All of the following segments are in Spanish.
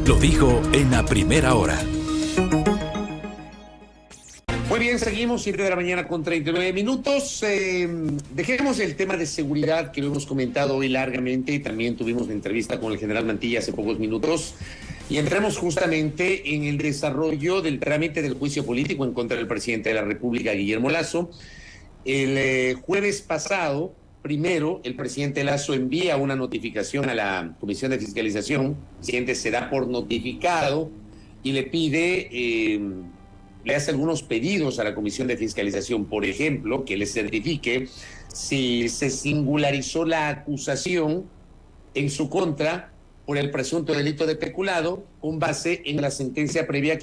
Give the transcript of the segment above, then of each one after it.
Lo dijo en la primera hora. Muy bien, seguimos 7 de la mañana con 39 minutos. Dejemos el tema de seguridad que lo hemos comentado hoy largamente. También tuvimos una entrevista con el general Mantilla hace pocos minutos. Y entremos justamente en el desarrollo del trámite del juicio político en contra del presidente de la República, Guillermo Lasso. El jueves pasado, primero, el presidente Lasso envía una notificación a la Comisión de Fiscalización. El presidente se da por notificado y le pide... le hace algunos pedidos a la Comisión de Fiscalización, por ejemplo, que le certifique si se singularizó la acusación en su contra por el presunto delito de peculado con base en la sentencia previa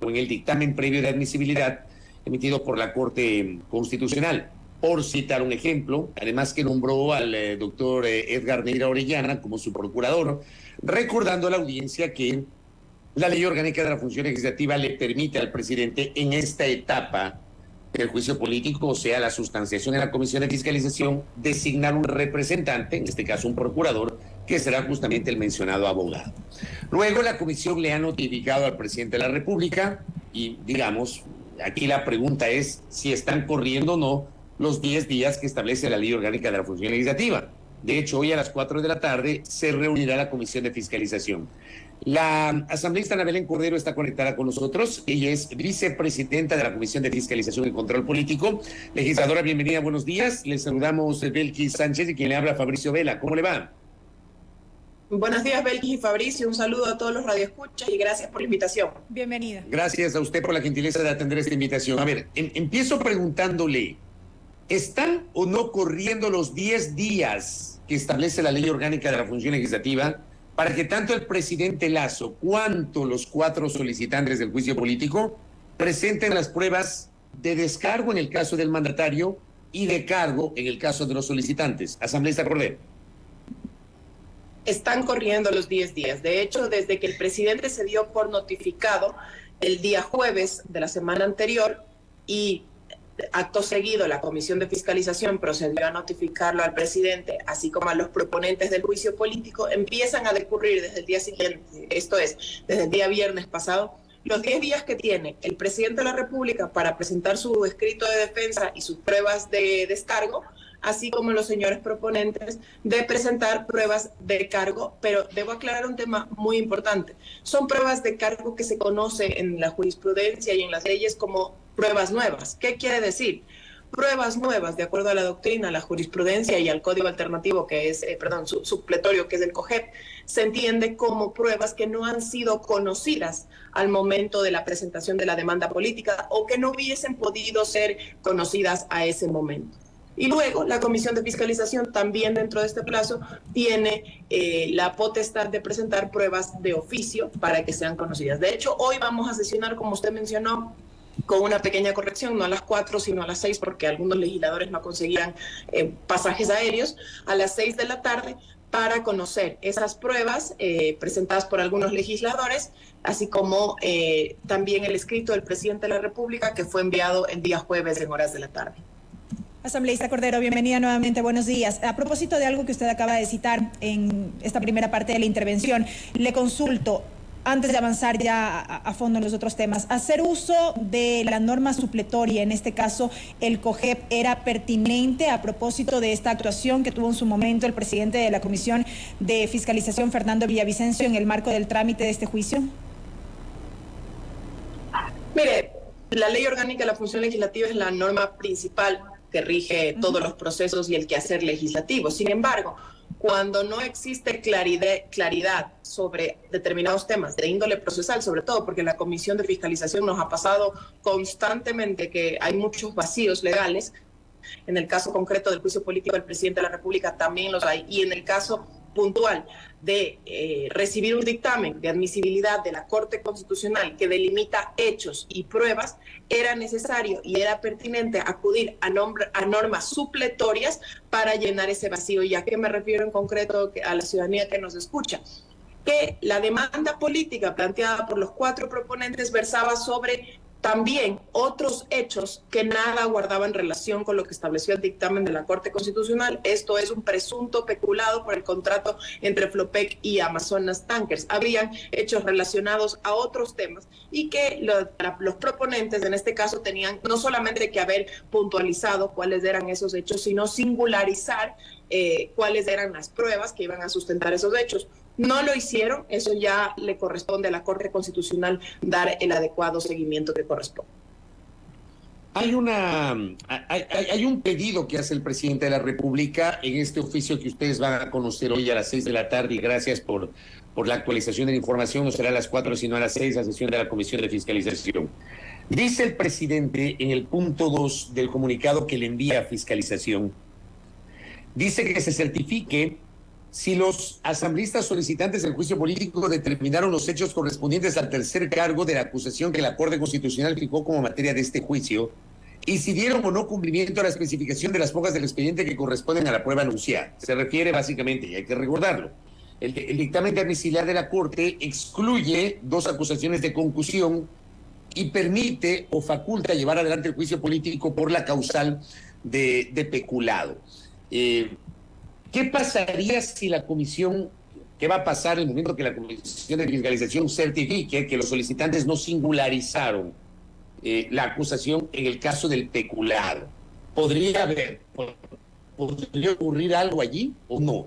o en el dictamen previo de admisibilidad emitido por la Corte Constitucional. Por citar un ejemplo, además que nombró al doctor Edgar Neira Orellana como su procurador, recordando a la audiencia que la Ley Orgánica de la Función Legislativa le permite al presidente en esta etapa del juicio político, o sea, la sustanciación en la Comisión de Fiscalización, designar un representante, en este caso un procurador, que será justamente el mencionado abogado. Luego la comisión le ha notificado al presidente de la República y, digamos, aquí la pregunta es si están corriendo o no los 10 días que establece la Ley Orgánica de la Función Legislativa. De hecho, hoy a las 4 de la tarde se reunirá la Comisión de Fiscalización. La asambleísta Ana Belén Cordero está conectada con nosotros. Ella es vicepresidenta de la Comisión de Fiscalización y Control Político. Legisladora, bienvenida, buenos días. Les saludamos Belkis Sánchez y quien le habla Fabricio Vela. ¿Cómo le va? Buenos días, Belkis y Fabricio. Un saludo a todos los radioescuchas y gracias por la invitación. Bienvenida. Gracias a usted por la gentileza de atender esta invitación. A ver, empiezo preguntándole, ¿están o no corriendo los 10 días que establece la Ley Orgánica de la Función Legislativa para que tanto el presidente Lasso cuanto los 4 solicitantes del juicio político presenten las pruebas de descargo en el caso del mandatario y de cargo en el caso de los solicitantes? Asambleísta Cordero. Están corriendo los 10 días. De hecho, desde que el presidente se dio por notificado el día jueves de la semana anterior y acto seguido la Comisión de Fiscalización procedió a notificarlo al presidente, así como a los proponentes del juicio político, empiezan a decurrir desde el día siguiente, esto es, desde el día viernes pasado, los 10 días que tiene el presidente de la República para presentar su escrito de defensa y sus pruebas de descargo, así como los señores proponentes de presentar pruebas de cargo, pero debo aclarar un tema muy importante. Son pruebas de cargo que se conoce en la jurisprudencia y en las leyes como pruebas nuevas. ¿Qué quiere decir? Pruebas nuevas, de acuerdo a la doctrina, la jurisprudencia y al código alternativo que es, supletorio, que es el COGEP, se entiende como pruebas que no han sido conocidas al momento de la presentación de la demanda política o que no hubiesen podido ser conocidas a ese momento. Y luego la Comisión de Fiscalización también dentro de este plazo tiene la potestad de presentar pruebas de oficio para que sean conocidas. De hecho, hoy vamos a sesionar, como usted mencionó, con una pequeña corrección, no a las 4, sino a las 6, porque algunos legisladores no conseguían pasajes aéreos, a las 6 de la tarde, para conocer esas pruebas presentadas por algunos legisladores, así como también el escrito del presidente de la República, que fue enviado el día jueves en horas de la tarde. Asambleísta Cordero, bienvenida nuevamente, buenos días. A propósito de algo que usted acaba de citar en esta primera parte de la intervención, le consulto, antes de avanzar ya a fondo en los otros temas, ¿hacer uso de la norma supletoria, en este caso el COGEP, era pertinente a propósito de esta actuación que tuvo en su momento el presidente de la Comisión de Fiscalización, Fernando Villavicencio, en el marco del trámite de este juicio? Mire, la Ley Orgánica de la Función Legislativa es la norma principal que rige todos los procesos y el quehacer legislativo. Sin embargo, cuando no existe claridad sobre determinados temas de índole procesal, sobre todo porque la Comisión de Fiscalización nos ha pasado constantemente que hay muchos vacíos legales, en el caso concreto del juicio político del presidente de la República también los hay, y en el caso puntual de recibir un dictamen de admisibilidad de la Corte Constitucional que delimita hechos y pruebas, era necesario y era pertinente acudir a normas supletorias para llenar ese vacío. ¿Y a qué me refiero en concreto a la ciudadanía que nos escucha? Que la demanda política planteada por los 4 proponentes versaba sobre también otros hechos que nada guardaban relación con lo que estableció el dictamen de la Corte Constitucional. Esto es un presunto peculado por el contrato entre Flopec y Amazonas Tankers. Habían hechos relacionados a otros temas y que los proponentes en este caso tenían no solamente que haber puntualizado cuáles eran esos hechos, sino singularizar cuáles eran las pruebas que iban a sustentar esos hechos. No lo hicieron, eso ya le corresponde a la Corte Constitucional dar el adecuado seguimiento que corresponde. Hay un pedido que hace el presidente de la República en este oficio que ustedes van a conocer hoy a las 6 de la tarde, y gracias por la actualización de la información. No será a las 4 sino a las 6, la sesión de la Comisión de Fiscalización. Dice el presidente en el punto 2 del comunicado que le envía a Fiscalización, dice que se certifique si los asambleístas solicitantes del juicio político determinaron los hechos correspondientes al tercer cargo de la acusación que la Corte Constitucional fijó como materia de este juicio, y si dieron o no cumplimiento a la especificación de las hojas del expediente que corresponden a la prueba anunciada. Se refiere básicamente, y hay que recordarlo, el dictamen de admisibilidad de la Corte excluye 2 acusaciones de concusión y permite o faculta llevar adelante el juicio político por la causal de peculado. ¿Qué pasaría si la comisión, qué va a pasar en el momento que la Comisión de Fiscalización certifique que los solicitantes no singularizaron la acusación en el caso del peculado? ¿Podría ocurrir algo allí o no?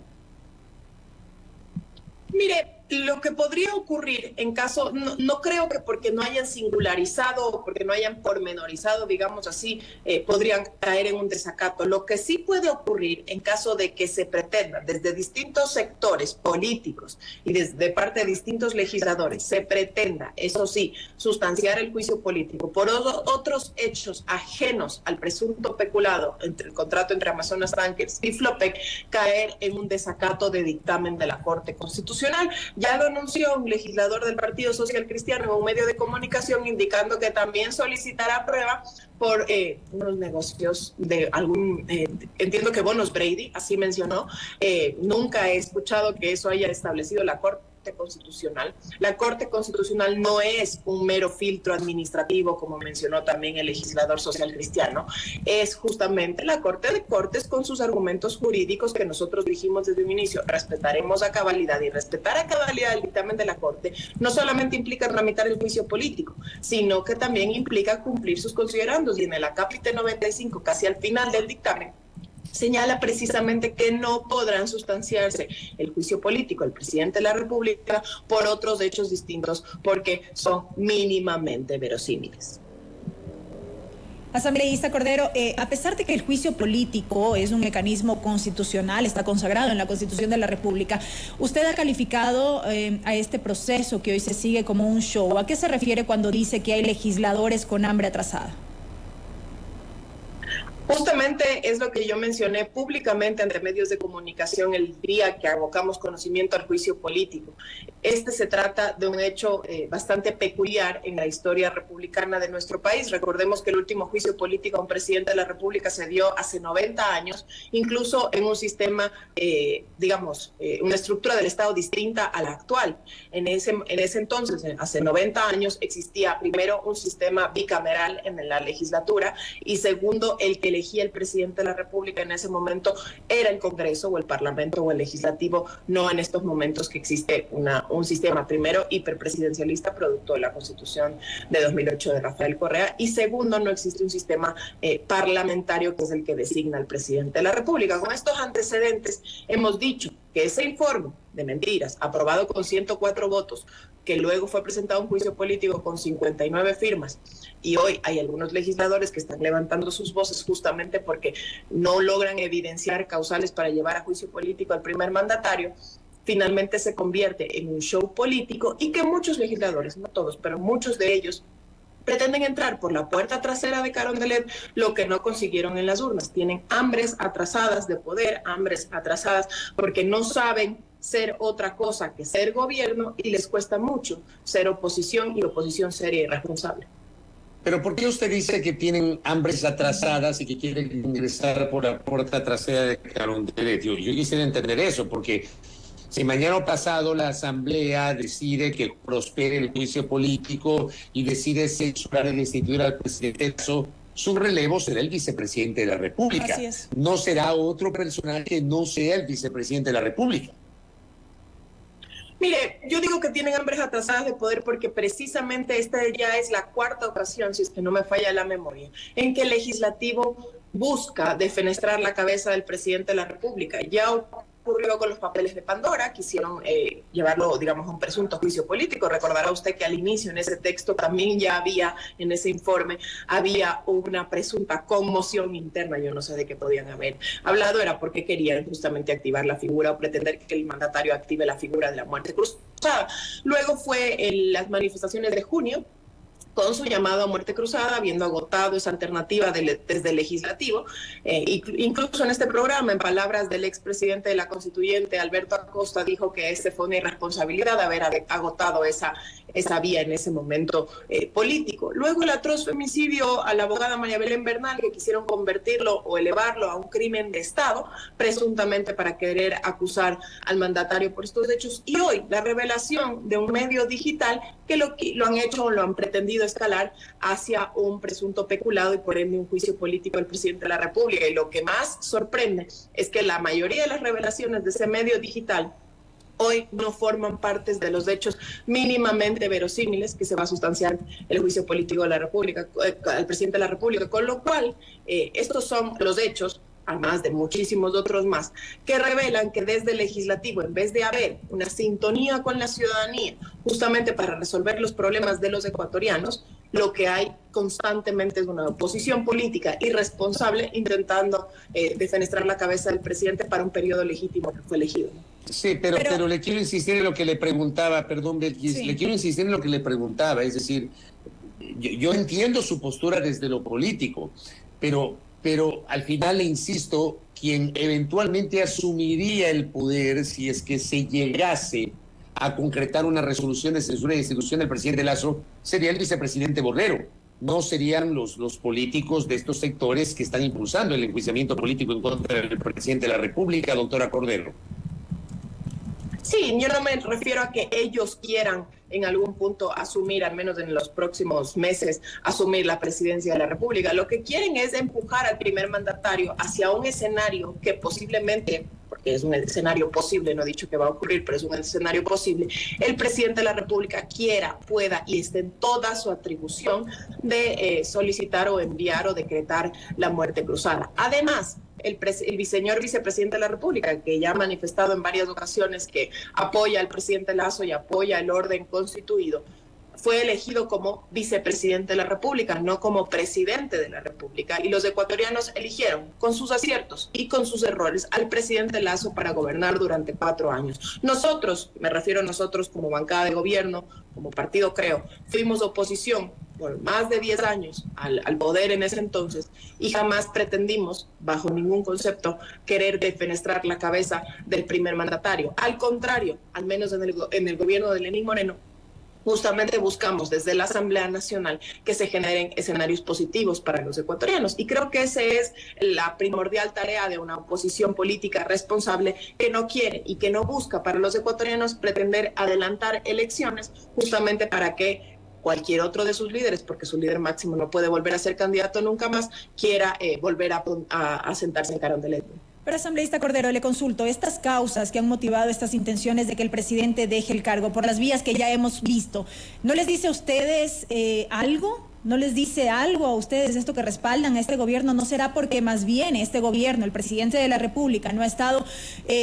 Mire, lo que podría ocurrir en caso, no creo que porque no hayan singularizado o porque no hayan pormenorizado, digamos así, podrían caer en un desacato. Lo que sí puede ocurrir en caso de que se pretenda desde distintos sectores políticos y desde parte de distintos legisladores, se pretenda, eso sí, sustanciar el juicio político por otros hechos ajenos al presunto peculado entre el contrato entre Amazonas Tankers y Flopec, caer en un desacato de dictamen de la Corte Constitucional. Ya lo anunció un legislador del Partido Social Cristiano en un medio de comunicación, indicando que también solicitará prueba por unos negocios de algún, entiendo que bonos Brady, así mencionó. Nunca he escuchado que eso haya establecido la Corte Constitucional. La Corte Constitucional no es un mero filtro administrativo, como mencionó también el legislador social cristiano. Es justamente la Corte de Cortes con sus argumentos jurídicos que nosotros dijimos desde un inicio. Respetaremos a cabalidad, y respetar a cabalidad el dictamen de la Corte no solamente implica tramitar el juicio político, sino que también implica cumplir sus considerandos. Y en el acápite 95, casi al final del dictamen, señala precisamente que no podrán sustanciarse el juicio político al presidente de la República por otros hechos distintos, porque son mínimamente verosímiles. Asambleísta Cordero, a pesar de que el juicio político es un mecanismo constitucional, está consagrado en la Constitución de la República, usted ha calificado a este proceso que hoy se sigue como un show. ¿A qué se refiere cuando dice que hay legisladores con hambre atrasada? Justamente es lo que yo mencioné públicamente ante medios de comunicación el día que abocamos conocimiento al juicio político. Se trata de un hecho bastante peculiar en la historia republicana de nuestro país. Recordemos que el último juicio político a un presidente de la República se dio hace 90 años, incluso en un sistema, una estructura del Estado distinta a la actual. En ese entonces, hace 90 años, existía primero un sistema bicameral en la legislatura y segundo, el que elegía el presidente de la República en ese momento era el Congreso o el Parlamento o el Legislativo, no en estos momentos que existe un sistema primero hiperpresidencialista producto de la Constitución de 2008 de Rafael Correa, y segundo, no existe un sistema parlamentario que es el que designa al presidente de la República. Con estos antecedentes hemos dicho que ese informe de mentiras, aprobado con 104 votos, que luego fue presentado a un juicio político con 59 firmas, y hoy hay algunos legisladores que están levantando sus voces justamente porque no logran evidenciar causales para llevar a juicio político al primer mandatario, finalmente se convierte en un show político, y que muchos legisladores, no todos, pero muchos de ellos, pretenden entrar por la puerta trasera de Carondelet, lo que no consiguieron en las urnas. Tienen hambres atrasadas de poder, hambres atrasadas porque no saben ser otra cosa que ser gobierno, y les cuesta mucho ser oposición, y oposición seria y responsable. Pero ¿por qué usted dice que tienen hambres atrasadas y que quieren ingresar por la puerta trasera de Carondelet? Yo quisiera entender eso, porque Si mañana o pasado la Asamblea decide que prospere el juicio político y decide censurar e instituir al presidente Lasso, su relevo será el vicepresidente de la República. Así es. No será otro personaje que no sea el vicepresidente de la República. Mire, yo digo que tienen hambres atrasadas de poder porque precisamente esta ya es la cuarta ocasión, si es que no me falla la memoria, en que el legislativo busca defenestrar la cabeza del presidente de la República. Ya ocurrió con los papeles de Pandora, quisieron llevarlo, digamos, a un presunto juicio político. Recordará usted que al inicio en ese texto también ya había, en ese informe, había una presunta conmoción interna, yo no sé de qué podían haber hablado, era porque querían justamente activar la figura o pretender que el mandatario active la figura de la muerte cruzada. Luego fue en las manifestaciones de junio, con su llamado a muerte cruzada, habiendo agotado esa alternativa desde el legislativo. Incluso en este programa, en palabras del expresidente de la Constituyente, Alberto Acosta, dijo que fue una irresponsabilidad haber agotado esa vía en ese momento político. Luego el atroz femicidio a la abogada María Belén Bernal, que quisieron convertirlo o elevarlo a un crimen de Estado, presuntamente para querer acusar al mandatario por estos hechos. Y hoy la revelación de un medio digital que lo han hecho o lo han pretendido escalar hacia un presunto peculado y por ende un juicio político del presidente de la República. Y lo que más sorprende es que la mayoría de las revelaciones de ese medio digital hoy no forman parte de los hechos mínimamente verosímiles que se va a sustanciar el juicio político de la República, al presidente de la República, con lo cual estos son los hechos, además de muchísimos otros más, que revelan que desde el legislativo, en vez de haber una sintonía con la ciudadanía, justamente para resolver los problemas de los ecuatorianos, lo que hay constantemente es una oposición política irresponsable intentando defenestrar la cabeza del presidente para un periodo legítimo que fue elegido. Sí, pero le quiero insistir en lo que le preguntaba, perdón, Belkis, le quiero insistir en lo que le preguntaba, es decir, yo entiendo su postura desde lo político, pero al final le insisto, quien eventualmente asumiría el poder si es que se llegase a concretar una resolución de censura y destitución del presidente Lasso sería el vicepresidente Borrero. No serían los políticos de estos sectores que están impulsando el enjuiciamiento político en contra del presidente de la República, doctora Cordero. Sí, yo no me refiero a que ellos quieran en algún punto asumir, al menos en los próximos meses, asumir la presidencia de la República. Lo que quieren es empujar al primer mandatario hacia un escenario que posiblemente, porque es un escenario posible, no he dicho que va a ocurrir, pero es un escenario posible, el presidente de la República quiera, pueda y esté en toda su atribución de solicitar o enviar o decretar la muerte cruzada. Además, el señor vicepresidente de la República, que ya ha manifestado en varias ocasiones que apoya al presidente Lasso y apoya el orden constituido, fue elegido como vicepresidente de la República, no como presidente de la República. Y los ecuatorianos eligieron, con sus aciertos y con sus errores, al presidente Lasso para gobernar durante 4 años. Nosotros, me refiero a nosotros como bancada de gobierno, como partido Creo, fuimos oposición por más de 10 años al poder en ese entonces y jamás pretendimos, bajo ningún concepto, querer defenestrar la cabeza del primer mandatario. Al contrario, al menos en el gobierno de Lenín Moreno, justamente buscamos desde la Asamblea Nacional que se generen escenarios positivos para los ecuatorianos. Y creo que esa es la primordial tarea de una oposición política responsable que no quiere y que no busca para los ecuatorianos pretender adelantar elecciones justamente para que cualquier otro de sus líderes, porque su líder máximo no puede volver a ser candidato nunca más, quiera volver a sentarse en Carondelet. Pero, asambleísta Cordero, le consulto, estas causas que han motivado estas intenciones de que el presidente deje el cargo por las vías que ya hemos visto, ¿no les dice a ustedes algo? ¿No les dice algo a ustedes esto que respaldan a este gobierno? ¿No será porque más bien este gobierno, el presidente de la República, no ha estado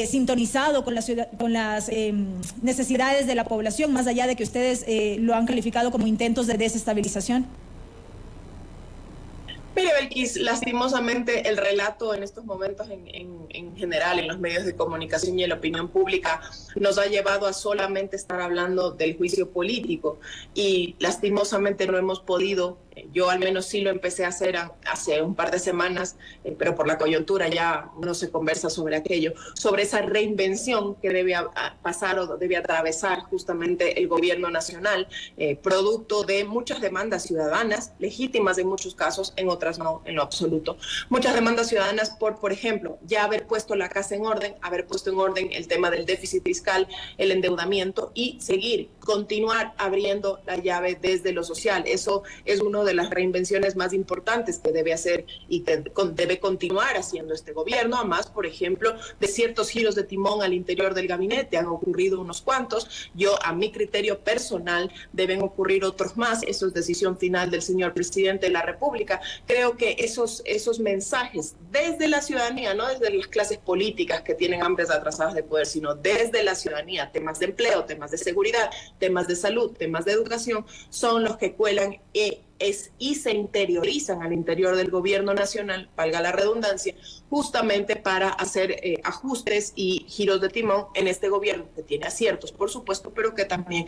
sintonizado con las necesidades de la población, más allá de que ustedes lo han calificado como intentos de desestabilización? Mire, Belkis, lastimosamente el relato en estos momentos en general en los medios de comunicación y en la opinión pública nos ha llevado a solamente estar hablando del juicio político y lastimosamente no hemos podido, yo al menos sí lo empecé a hacer hace un par de semanas, pero por la coyuntura ya no se conversa sobre aquello, sobre esa reinvención que debe pasar o debe atravesar justamente el gobierno nacional, producto de muchas demandas ciudadanas, legítimas en muchos casos, en otros otras no en lo absoluto. Muchas demandas ciudadanas por ejemplo, ya haber puesto la casa en orden, haber puesto en orden el tema del déficit fiscal, el endeudamiento y continuar abriendo la llave desde lo social. Eso es una de las reinvenciones más importantes que debe hacer y que debe continuar haciendo este gobierno, además, por ejemplo, de ciertos giros de timón al interior del gabinete. Han ocurrido unos cuantos. A mi criterio personal, deben ocurrir otros más. Eso es decisión final del señor presidente de la República. Creo que esos mensajes desde la ciudadanía, no desde las clases políticas que tienen hambres atrasadas de poder, sino desde la ciudadanía, temas de empleo, temas de seguridad, temas de salud, temas de educación, son los que cuelan y se interiorizan al interior del gobierno nacional, valga la redundancia, justamente para hacer ajustes y giros de timón en este gobierno que tiene aciertos, por supuesto, pero que también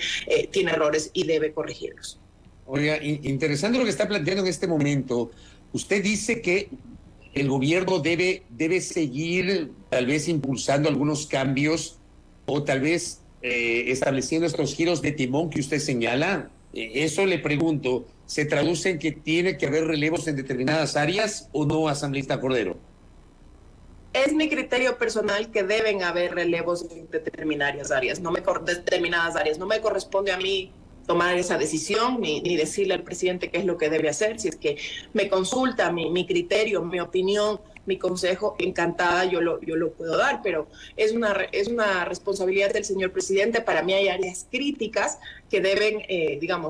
tiene errores y debe corregirlos. Oiga, interesante lo que está planteando en este momento. Usted dice que el gobierno debe seguir tal vez impulsando algunos cambios o tal vez estableciendo estos giros de timón que usted señala. Eso le pregunto, ¿se traduce en que tiene que haber relevos en determinadas áreas o no, asambleísta Cordero? Es mi criterio personal que deben haber relevos en determinadas áreas. No me corresponde a mí tomar esa decisión ni decirle al presidente qué es lo que debe hacer. Si es que me consulta mi criterio, mi opinión, mi consejo, encantada yo lo puedo dar, pero es una responsabilidad del señor presidente. Para mí hay áreas críticas que deben,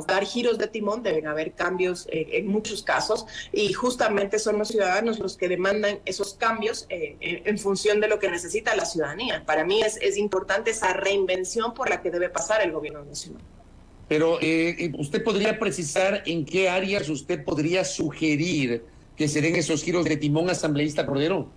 dar giros de timón, deben haber cambios en muchos casos, y justamente son los ciudadanos los que demandan esos cambios en función de lo que necesita la ciudadanía. Para mí es importante esa reinvención por la que debe pasar el gobierno nacional. Pero ¿usted podría precisar en qué áreas usted podría sugerir que se den esos giros de timón, asambleísta Cordero?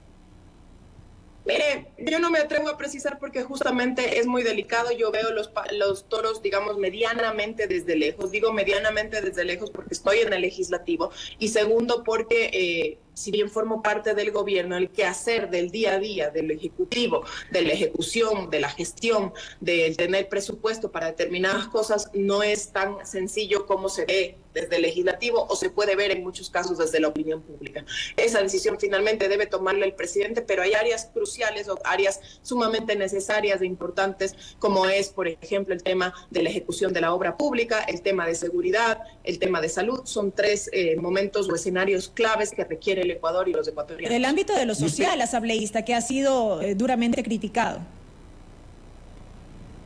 Mire, yo no me atrevo a precisar porque justamente es muy delicado. Yo veo los toros, medianamente desde lejos. Digo medianamente desde lejos porque estoy en el legislativo, y segundo porque si bien formo parte del gobierno, el quehacer del día a día, del ejecutivo, de la ejecución, de la gestión, del tener presupuesto para determinadas cosas, no es tan sencillo como se ve desde el legislativo o se puede ver en muchos casos desde la opinión pública. Esa decisión finalmente debe tomarla el presidente, pero hay áreas cruciales o áreas sumamente necesarias e importantes, como es, por ejemplo, el tema de la ejecución de la obra pública, el tema de seguridad, el tema de salud. Son tres momentos o escenarios claves que requiere el Ecuador y los ecuatorianos. En el ámbito de lo social, asambleísta, que ha sido duramente criticado.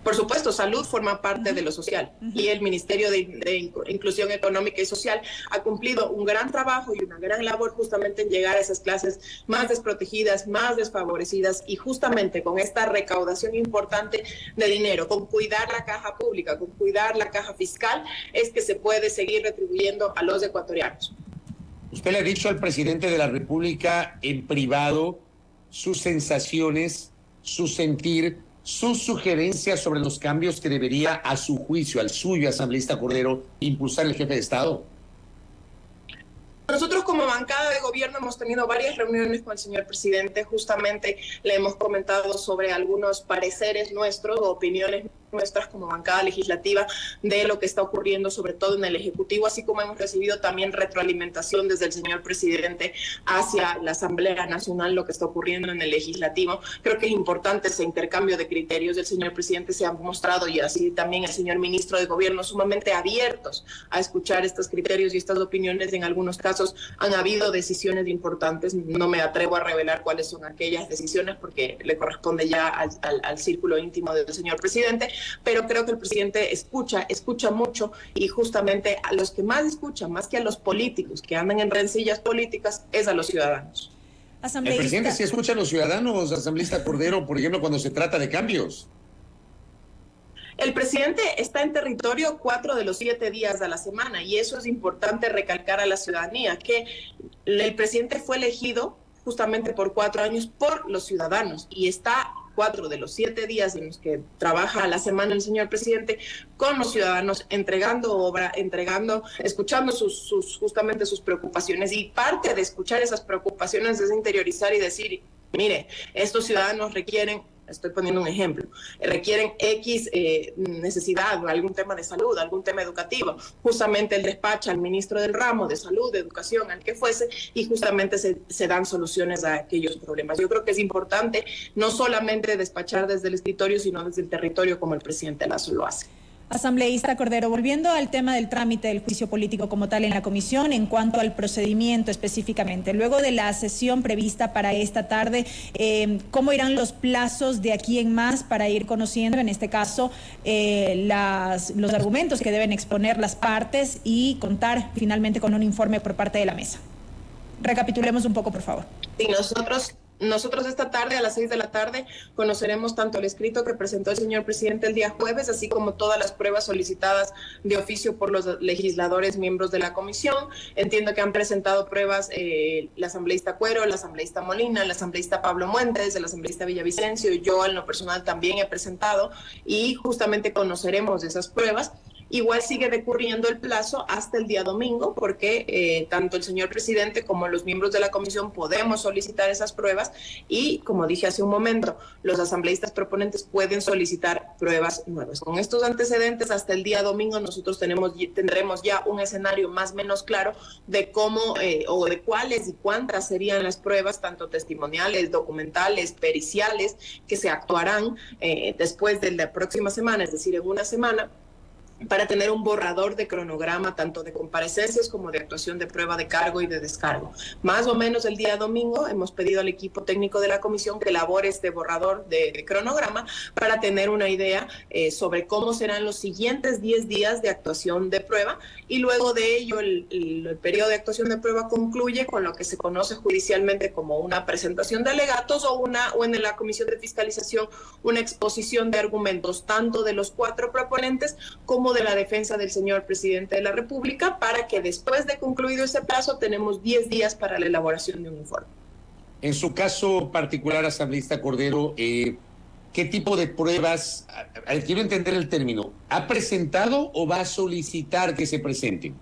Por supuesto, salud forma parte de lo social, y el Ministerio de Inclusión Económica y Social ha cumplido un gran trabajo y una gran labor justamente en llegar a esas clases más desprotegidas, más desfavorecidas, y justamente con esta recaudación importante de dinero, con cuidar la caja pública, con cuidar la caja fiscal, es que se puede seguir retribuyendo a los ecuatorianos. Usted le ha dicho al presidente de la República en privado sus sensaciones, su sentir, sus sugerencias sobre los cambios que debería, a su juicio, al suyo, asambleísta Cordero, impulsar el jefe de Estado. Nosotros como bancada de gobierno hemos tenido varias reuniones con el señor presidente. Justamente le hemos comentado sobre algunos pareceres nuestros o opiniones nuestras como bancada legislativa de lo que está ocurriendo, sobre todo en el Ejecutivo, así como hemos recibido también retroalimentación desde el señor presidente hacia la Asamblea Nacional, lo que está ocurriendo en el Legislativo. Creo que es importante ese intercambio de criterios. El señor presidente se ha mostrado, y así también el señor ministro de Gobierno, sumamente abiertos a escuchar estos criterios y estas opiniones. En algunos casos han habido decisiones importantes. No me atrevo a revelar cuáles son aquellas decisiones porque le corresponde ya al círculo íntimo del señor presidente, pero creo que el presidente escucha mucho, y justamente a los que más escuchan, más que a los políticos que andan en rencillas políticas, es a los ciudadanos. El presidente sí escucha a los ciudadanos, asambleísta Cordero, por ejemplo, cuando se trata de cambios. El presidente está en territorio 4 de los 7 días a la semana, y eso es importante recalcar a la ciudadanía, que el presidente fue elegido justamente por 4 años por los ciudadanos, y está 4 de los 7 días en los que trabaja a la semana el señor presidente con los ciudadanos, entregando obra, escuchando justamente sus preocupaciones, y parte de escuchar esas preocupaciones es interiorizar y decir, mire, estos ciudadanos requieren estoy poniendo un ejemplo, requieren X necesidad, algún tema de salud, algún tema educativo, justamente él despacha al ministro del ramo de salud, de educación, al que fuese, y justamente se dan soluciones a aquellos problemas. Yo creo que es importante no solamente despachar desde el escritorio, sino desde el territorio, como el presidente Lasso lo hace. Asambleísta Cordero, volviendo al tema del trámite del juicio político como tal en la comisión, en cuanto al procedimiento específicamente, luego de la sesión prevista para esta tarde, ¿cómo irán los plazos de aquí en más para ir conociendo, en este caso, los argumentos que deben exponer las partes y contar finalmente con un informe por parte de la mesa? Recapitulemos un poco, por favor. Sí, nosotros esta tarde, a las 6 de la tarde, conoceremos tanto el escrito que presentó el señor presidente el día jueves, así como todas las pruebas solicitadas de oficio por los legisladores miembros de la comisión. Entiendo que han presentado pruebas la asambleísta Cuero, la asambleísta Molina, la asambleísta Pablo Muentes, el asambleísta Villavicencio, yo en lo personal también he presentado, y justamente conoceremos esas pruebas. Igual sigue decurriendo el plazo hasta el día domingo, porque tanto el señor presidente como los miembros de la comisión podemos solicitar esas pruebas y, como dije hace un momento, los asambleístas proponentes pueden solicitar pruebas nuevas. Con estos antecedentes, hasta el día domingo nosotros tendremos ya un escenario más o menos claro de cómo o de cuáles y cuántas serían las pruebas, tanto testimoniales, documentales, periciales, que se actuarán después de la próxima semana, es decir, en una semana, para tener un borrador de cronograma tanto de comparecencias como de actuación de prueba de cargo y de descargo. Más o menos el día domingo hemos pedido al equipo técnico de la comisión que elabore este borrador de cronograma para tener una idea sobre cómo serán los siguientes 10 días de actuación de prueba, y luego de ello el periodo de actuación de prueba concluye con lo que se conoce judicialmente como una presentación de alegatos o en la comisión de fiscalización una exposición de argumentos tanto de los 4 proponentes como de la defensa del señor presidente de la República, para que después de concluido ese plazo tenemos 10 días para la elaboración de un informe. En su caso particular, asambleísta Cordero, ¿qué tipo de pruebas, quiero entender el término, ha presentado o va a solicitar que se presenten?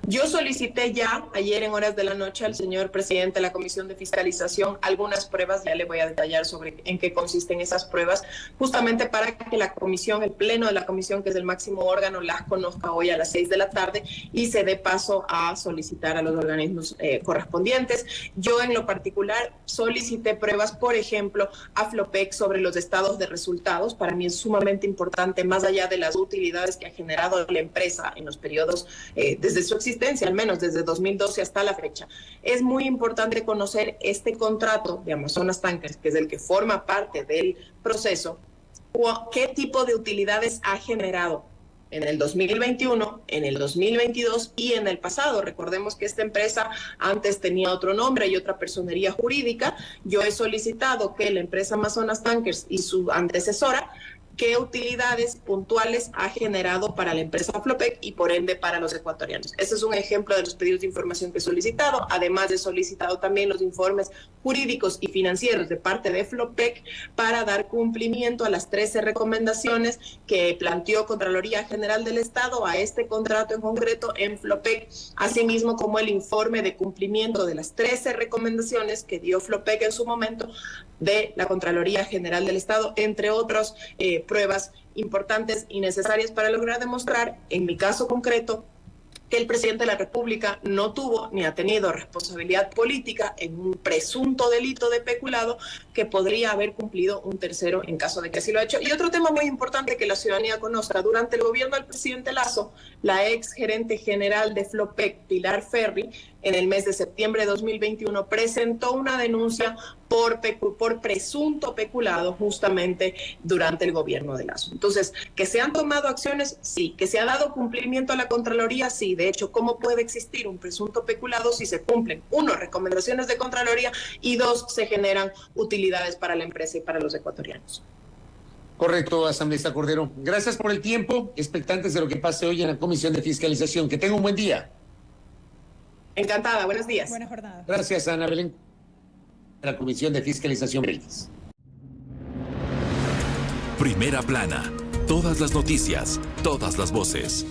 Yo solicité ya ayer en horas de la noche al señor presidente de la Comisión de Fiscalización algunas pruebas, ya le voy a detallar sobre en qué consisten esas pruebas, justamente para que la comisión, el pleno de la comisión, que es el máximo órgano, las conozca hoy a las 6 de la tarde y se dé paso a solicitar a los organismos correspondientes. Yo en lo particular solicité pruebas, por ejemplo, a Flopec sobre los estados de resultados. Para mí es sumamente importante, más allá de las utilidades que ha generado la empresa en los periodos desde su existencia, al menos desde 2012 hasta la fecha. Es muy importante conocer este contrato de Amazonas Tankers, que es el que forma parte del proceso, qué tipo de utilidades ha generado en el 2021, en el 2022 y en el pasado. Recordemos que esta empresa antes tenía otro nombre y otra personería jurídica. Yo he solicitado que la empresa Amazonas Tankers y su antecesora qué utilidades puntuales ha generado para la empresa Flopec y por ende para los ecuatorianos. Ese es un ejemplo de los pedidos de información que he solicitado. Además he solicitado también los informes jurídicos y financieros de parte de Flopec para dar cumplimiento a las 13 recomendaciones que planteó Contraloría General del Estado a este contrato en concreto en Flopec, asimismo como el informe de cumplimiento de las 13 recomendaciones que dio Flopec en su momento de la Contraloría General del Estado, entre otras pruebas importantes y necesarias para lograr demostrar, en mi caso concreto, que el presidente de la República no tuvo ni ha tenido responsabilidad política en un presunto delito de peculado que podría haber cumplido un tercero en caso de que así lo ha hecho. Y otro tema muy importante que la ciudadanía conozca: durante el gobierno del presidente Lasso, la ex gerente general de Flopec, Pilar Ferri, en el mes de septiembre de 2021 presentó una denuncia por presunto peculado justamente durante el gobierno de Lasso. Entonces, ¿que se han tomado acciones? Sí. ¿Que se ha dado cumplimiento a la Contraloría? Sí. De hecho, ¿cómo puede existir un presunto peculado si se cumplen, 1, recomendaciones de Contraloría y 2, se generan utilidades para la empresa y para los ecuatorianos? Correcto, asambleísta Cordero. Gracias por el tiempo. Expectantes de lo que pase hoy en la Comisión de Fiscalización. Que tenga un buen día. Encantada, buenos días. Buena jornada. Gracias, Ana Belén. La Comisión de Fiscalización. Primera plana. Todas las noticias, todas las voces.